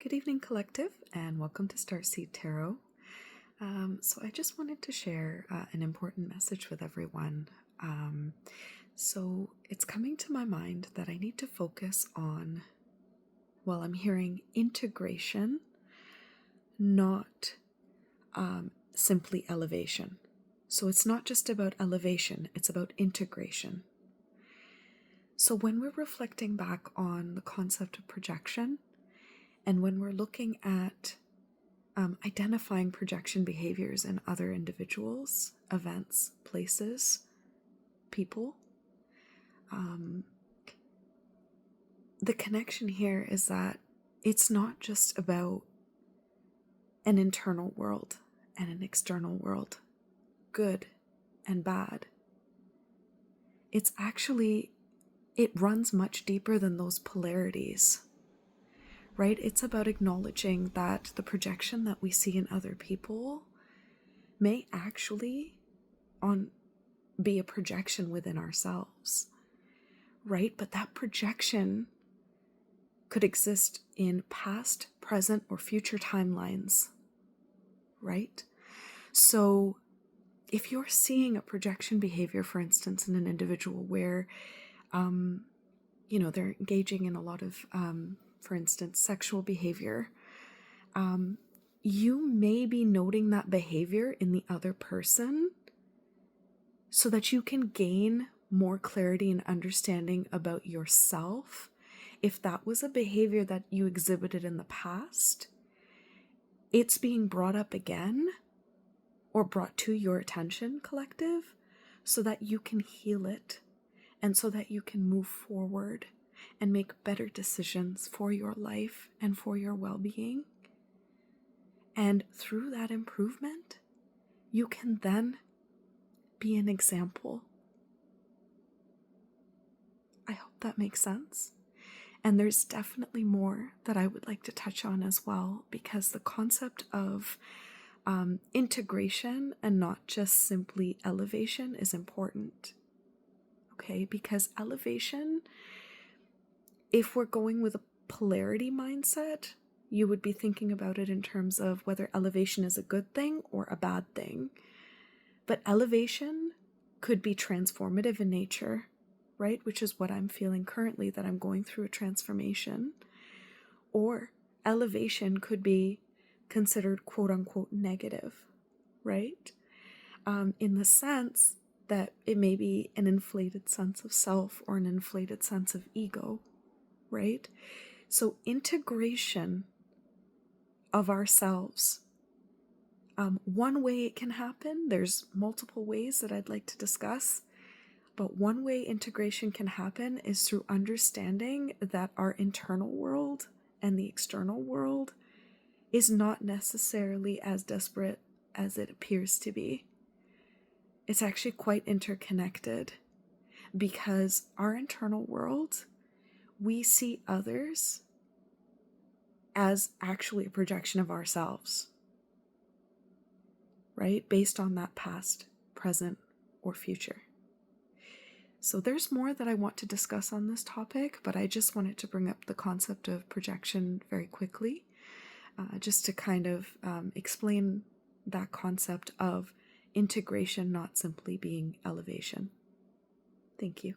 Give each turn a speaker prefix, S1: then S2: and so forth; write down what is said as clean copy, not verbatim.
S1: Good evening, collective, and welcome to Starseed Tarot. So I just wanted to share an important message with everyone. So it's coming to my mind that I need to focus on, well, I'm hearing integration, not simply elevation. So it's not just about elevation, it's about integration. So when we're reflecting back on the concept of projection, and when we're looking at identifying projection behaviors in other individuals, events, places, people, the connection here is that it's not just about an internal world and an external world, good and bad. It's actually, it runs much deeper than those polarities. Right? It's about acknowledging that the projection that we see in other people may actually be a projection within ourselves, right? But that projection could exist in past, present, or future timelines, right? So if you're seeing a projection behavior, for instance, in an individual where, they're engaging in a lot of, for instance, sexual behavior, you may be noting that behavior in the other person so that you can gain more clarity and understanding about yourself. If that was a behavior that you exhibited in the past, it's being brought up again or brought to your attention, collective, so that you can heal it and so that you can move forward and make better decisions for your life and for your well-being. And through that improvement, you can then be an example. I hope that makes sense. And there's definitely more that I would like to touch on as well, because the concept of integration and not just simply elevation is important. Okay, because elevation, if we're going with a polarity mindset, you would be thinking about it in terms of whether elevation is a good thing or a bad thing. But elevation could be transformative in nature, right? Which is what I'm feeling currently, that I'm going through a transformation. Or elevation could be considered quote unquote negative, right? In the sense that it may be an inflated sense of self or an inflated sense of ego, right? So integration of ourselves, one way it can happen, there's multiple ways that I'd like to discuss, but one way integration can happen is through understanding that our internal world and the external world is not necessarily as disparate as it appears to be. It's actually quite interconnected, because our internal world, we see others as actually a projection of ourselves, right? Based on that past, present, or future. So there's more that I want to discuss on this topic, but I just wanted to bring up the concept of projection very quickly, just to kind of explain that concept of integration not simply being elevation. Thank you.